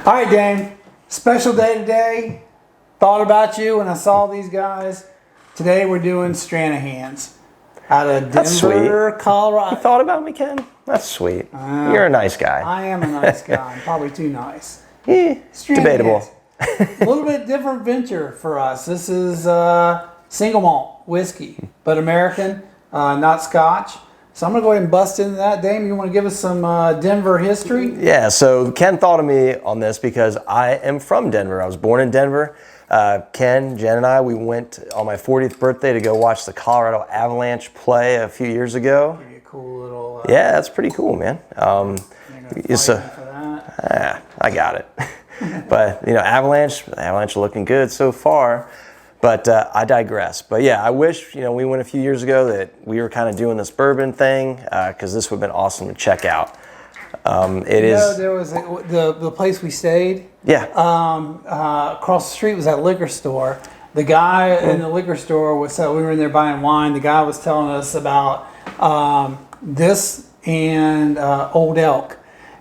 All right, Dane. Special day today. Thought about you when I saw these guys. Today we're doing Stranahan's out of Denver, Colorado. You thought about me, Ken? That's sweet. You're a nice guy. I am a nice guy. I'm probably too nice. Debatable. A little bit different venture for us. This is single malt whiskey, but American, not Scotch. So I'm going to go ahead and bust into that. Dame, you want to give us some Denver history? Yeah, so Ken thought of me on this because I am from Denver. I was born in Denver. Ken, Jen, and I, we went on my 40th birthday to go watch the Colorado Avalanche play a few years ago. Pretty cool little... yeah, that's pretty cool, man. I got it. But, you know, Avalanche are looking good so far. But I digress. But yeah, I wish, you know, we went a few years ago that we were kind of doing this bourbon thing because this would have been awesome to check out. There was the place we stayed. Yeah. Across the street was that liquor store. The guy in the liquor store we were in there buying wine. The guy was telling us about this and Old Elk,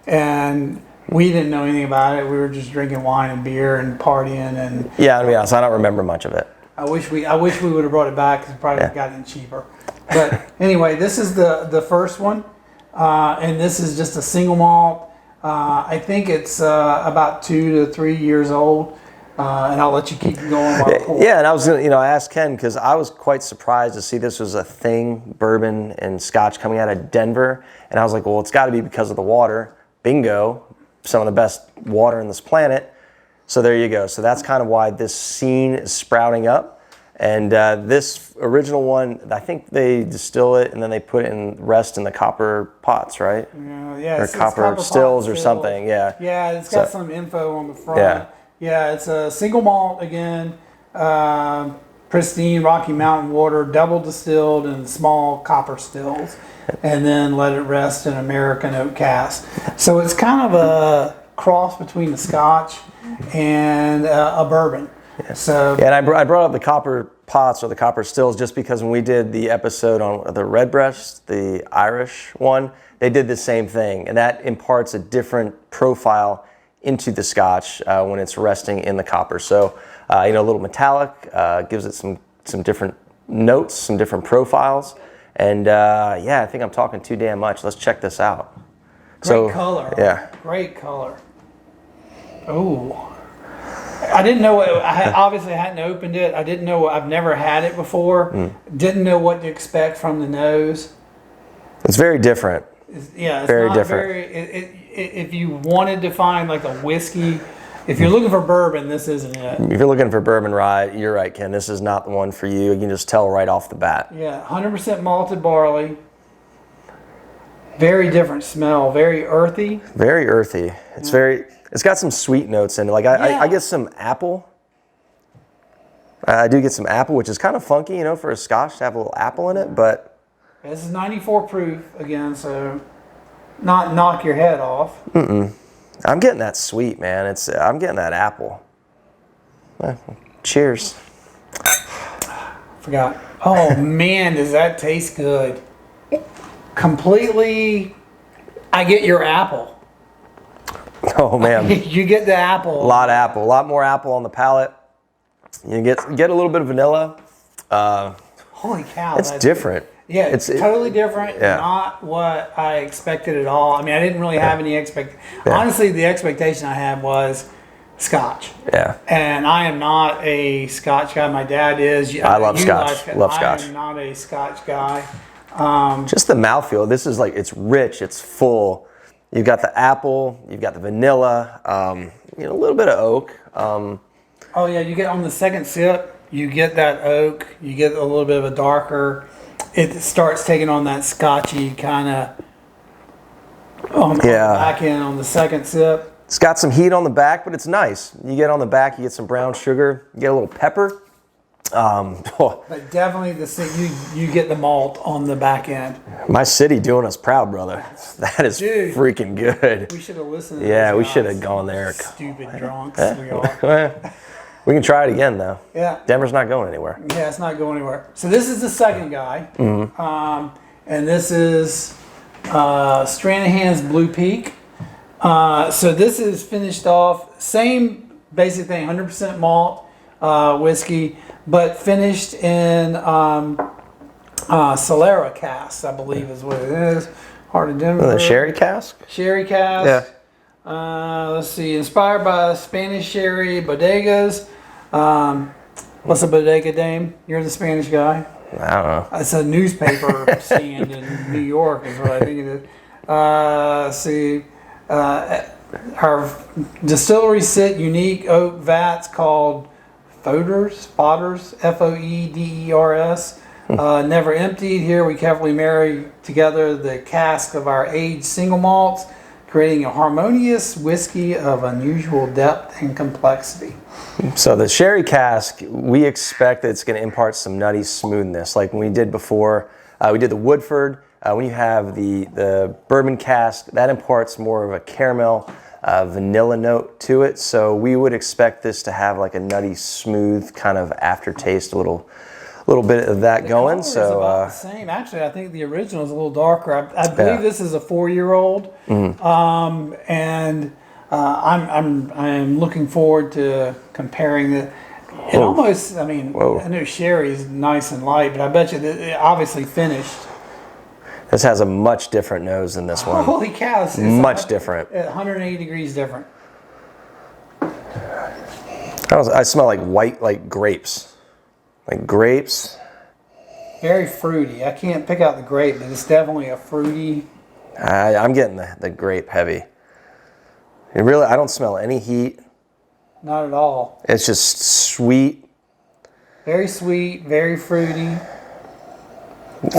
and we didn't know anything about it. We were just drinking wine and beer and partying. And yeah, to be honest, I don't remember much of it. I wish we would have brought it back because it probably would have gotten cheaper. But anyway, this is the first one, and this is just a single malt. I think it's about 2 to 3 years old, and I'll let you keep going while I pour. Yeah, and I was gonna, I asked Ken because I was quite surprised to see this was a thing, bourbon and Scotch coming out of Denver, and I was like, well, it's got to be because of the water. Bingo. Some of the best water in this planet. So there you go. So that's kind of why this scene is sprouting up. And this original one, I think they distill it and then they put it in rest in the copper pots, right? Yeah, or copper stills or something. Yeah. Yeah, it's got some info on the front. Yeah, it's a single malt again, pristine Rocky Mountain water, double distilled in small copper stills, and then let it rest in American oak cask. So it's kind of a cross between a Scotch and a bourbon. Yeah. So yeah, and I brought up the copper pots or the copper stills just because when we did the episode on the Redbreast, the Irish one, they did the same thing, and that imparts a different profile into the Scotch when it's resting in the copper. So a little metallic, gives it some different notes, some different profiles. And yeah, I think I'm talking too damn much. Let's check this out. Great color. Yeah. Great color. Oh. I didn't know. Obviously, I hadn't opened it. I didn't know. I've never had it before. Didn't know what to expect from the nose. It's very different. It's very different. If you wanted to find like a whiskey, if you're looking for bourbon, this isn't it. If you're looking for bourbon rye, you're right, Ken. This is not the one for you. You can just tell right off the bat. Yeah, 100% malted barley. Very different smell. Very earthy. Very earthy. It's It's got some sweet notes in it. Like I get some apple. I do get some apple, which is kind of funky, for a Scotch to have a little apple in it. But this is 94 proof again, so not knock your head off. I'm getting that sweet, man. I'm getting that apple. Cheers. Forgot. Oh man, does that taste good? Completely. I get your apple. Oh man. You get the apple. A lot of apple. A lot more apple on the palate. You get a little bit of vanilla. Holy cow. It's different. Yeah, it's totally different. Yeah. Not what I expected at all. I mean, I didn't really have any expectation. Yeah. Honestly, the expectation I had was Scotch. Yeah. And I am not a Scotch guy. My dad is. I love Scotch. Love Scotch. I am not a Scotch guy. Just the mouthfeel. This is it's rich. It's full. You've got the apple. You've got the vanilla. A little bit of oak. Oh yeah, you get on the second sip. You get that oak. You get a little bit of a darker. It starts taking on that Scotchy kind of on the back end on the second sip. It's got some heat on the back, but it's nice. You get on the back, you get some brown sugar, you get a little pepper. But definitely you get the malt on the back end. My city doing us proud, brother. That is freaking good. We should have listened to Yeah, we should have gone there. Stupid drunks we are. We can try it again, though. Yeah. Denver's not going anywhere. Yeah, it's not going anywhere. So this is the second guy. And this is Stranahan's Blue Peak. So this is finished off, same basic thing, 100% malt whiskey, but finished in Solera casks, I believe is what it is. Heart of Denver. The sherry cask? Sherry cask. Yeah. Let's see, inspired by Spanish sherry bodegas. What's a bodega name? You're the Spanish guy. I don't know. It's a newspaper stand in New York is what I think it is. Let's see. Our distillery sit unique oak vats called Foeders, Foeders, never emptied. Here we carefully marry together the cask of our aged single malts, creating a harmonious whiskey of unusual depth and complexity. So the sherry cask, we expect that it's going to impart some nutty smoothness, like when we did before. We did the Woodford. When you have the bourbon cask, that imparts more of a caramel, vanilla note to it. So we would expect this to have like a nutty, smooth kind of aftertaste, a little bit of that going. So it's about the same. Actually, I think the original is a little darker. I believe this is a 4-year-old, and I'm looking forward to comparing it. It almost, I mean, I know sherry is nice and light, but I bet you that it obviously finished. This has a much different nose than this one. Holy cow! It's much different. 180 degrees different. I smell like white, like grapes. Like grapes. Very fruity. I can't pick out the grape, but it's definitely a fruity. I'm getting the grape heavy. I don't smell any heat. Not at all. It's just sweet. Very sweet, very fruity.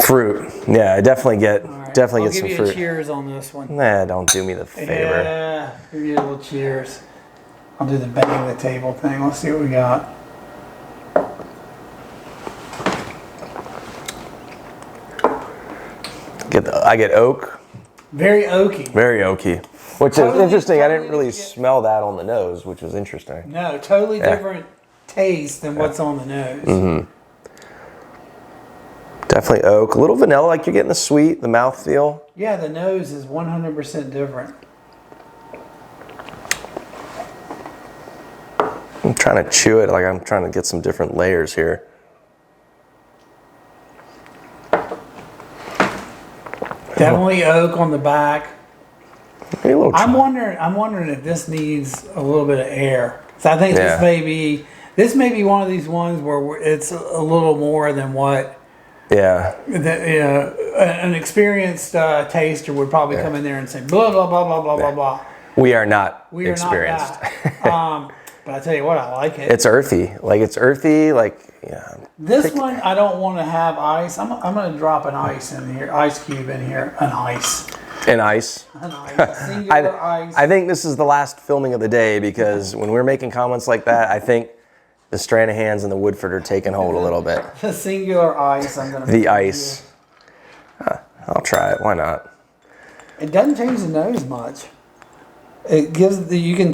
Fruit. Yeah, I definitely get All right. some fruit. I'll give you a cheers on this one. Nah, don't do me the favor. Yeah, give you a little cheers. I'll do the bang the table thing. Let's see what we got. I get oak. Very oaky. Very oaky. Which is interesting. I didn't really smell that on the nose, which was interesting. No, totally different taste than what's on the nose. Definitely oak. A little vanilla, like you're getting the sweet, the mouthfeel. Yeah, the nose is 100% different. I'm trying to chew it, like I'm trying to get some different layers here. Definitely oak on the back. Maybe a little I'm wondering if this needs a little bit of air. So I think this may be one of these ones where it's a little more than what. Yeah. An experienced taster would probably come in there and say blah blah blah blah blah blah blah. We are not experienced. But I tell you what, I like it. It's earthy. Like it's earthy. Like This one, I don't want to have ice. I'm going to drop an ice in here, ice cube in here, an ice. An ice. An ice. Singular ice. I think this is the last filming of the day because when we're making comments like that, I think the Stranahans and the Woodford are taking hold a little bit. The singular ice. I'm going to. The ice. I'll try it. Why not? It doesn't change the nose much. It gives you can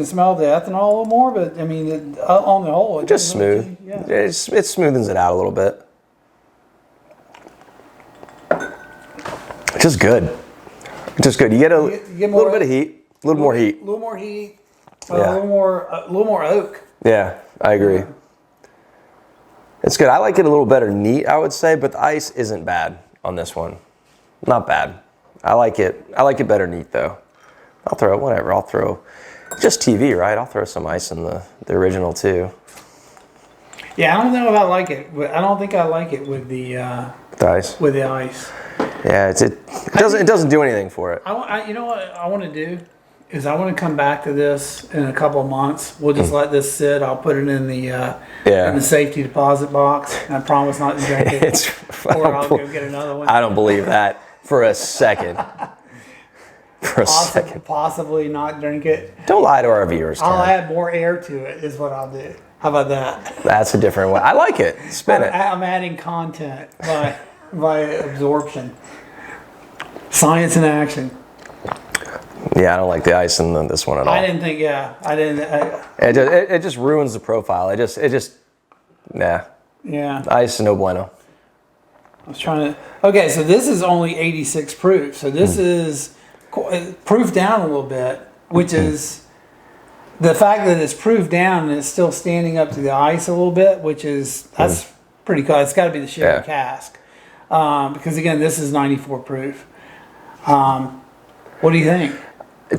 smell the ethanol a little more, but I mean, on the whole, it's just smooth. Yeah. It smoothens it out a little bit. Just good. Just good. You get a little bit of heat, a little more heat. A little more heat. A little more oak. Yeah, I agree. Yeah. It's good. I like it a little better neat, I would say, but the ice isn't bad on this one. Not bad. I like it. I like it better neat though. I'll throw whatever. I'll throw just TV, right? I'll throw some ice in the original too. Yeah, I don't know if I like it. I don't think I like it with the ice. With the ice. Yeah, it doesn't do anything for it. You know what I want to do is I want to come back to this in a couple of months. We'll just let this sit. I'll put it in the safety deposit box. I promise not to drink it. Or I'll go get another one. I don't believe that for a second. Possibly not drink it. Don't lie to our viewers. I'll add more air to it. Is what I'll do. How about that? That's a different way. I like it. Spin it. I'm adding content by absorption. Science in action. Yeah, I don't like the ice in this one at all. I didn't think. Yeah, I didn't. It just ruins the profile. It just. Nah. Yeah. Ice no bueno. I was trying to. Okay, so this is only 86 proof. So this is proof down a little bit, which is the fact that it's proof down and it's still standing up to the ice a little bit, that's pretty cool. It's got to be the sherry cask, because again, this is 94 proof. What do you think?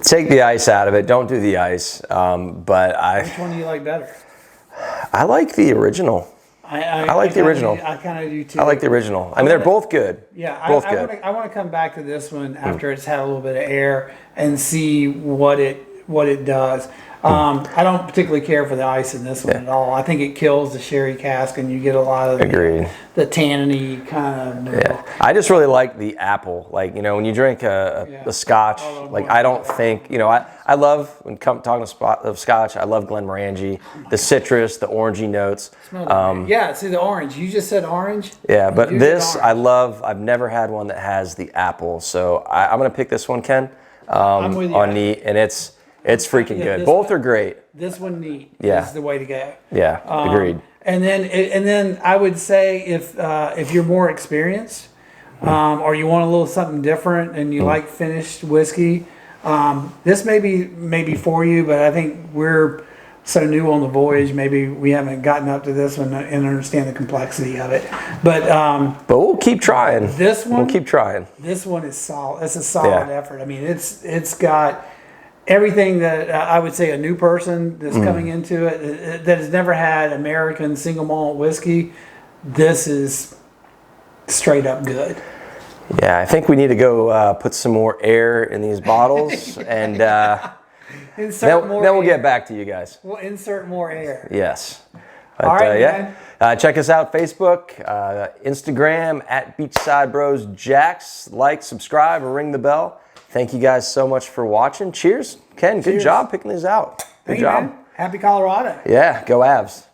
Take the ice out of it. Don't do the ice. Which one do you like better? I like the original. I like the original. I kind of do too. I like the original. I mean, they're both good. Yeah, both good. I want to come back to this one after it's had a little bit of air and see what it does. I don't particularly care for the ice in this one at all. I think it kills the sherry cask, and you get a lot of the tanniny kind of. Yeah, I just really like the apple. Like, you know, when you drink a scotch, like I don't think, you know, I love when talking of scotch. I love Glenmorangie, the citrus, the orangey notes. Yeah, see the orange. You just said orange. Yeah, but this I love. I've never had one that has the apple, so I'm gonna pick this one, Ken. I'm with you. On neat, and it's freaking good. Both are great. This one neat is the way to go. Yeah, agreed. And then I would say if you're more experienced, or you want a little something different and you like finished whiskey, this may be for you. But I think we're so new on the voyage. Maybe we haven't gotten up to this one and understand the complexity of it. But we'll keep trying. We'll keep trying. This one is solid. It's a solid effort. I mean, it's got everything that I would say a new person that's coming into it that has never had American single malt whiskey. This is straight up good. Yeah, I think we need to go put some more air in these bottles, and then we'll get back to you guys. We'll insert more air. Yes. But, all right, check us out, Facebook, Instagram, at Beachside Bros Jacks. Like, subscribe, or ring the bell. Thank you guys so much for watching. Cheers. Ken, good job picking these out. Good job. Man. Happy Colorado. Yeah, go Avs.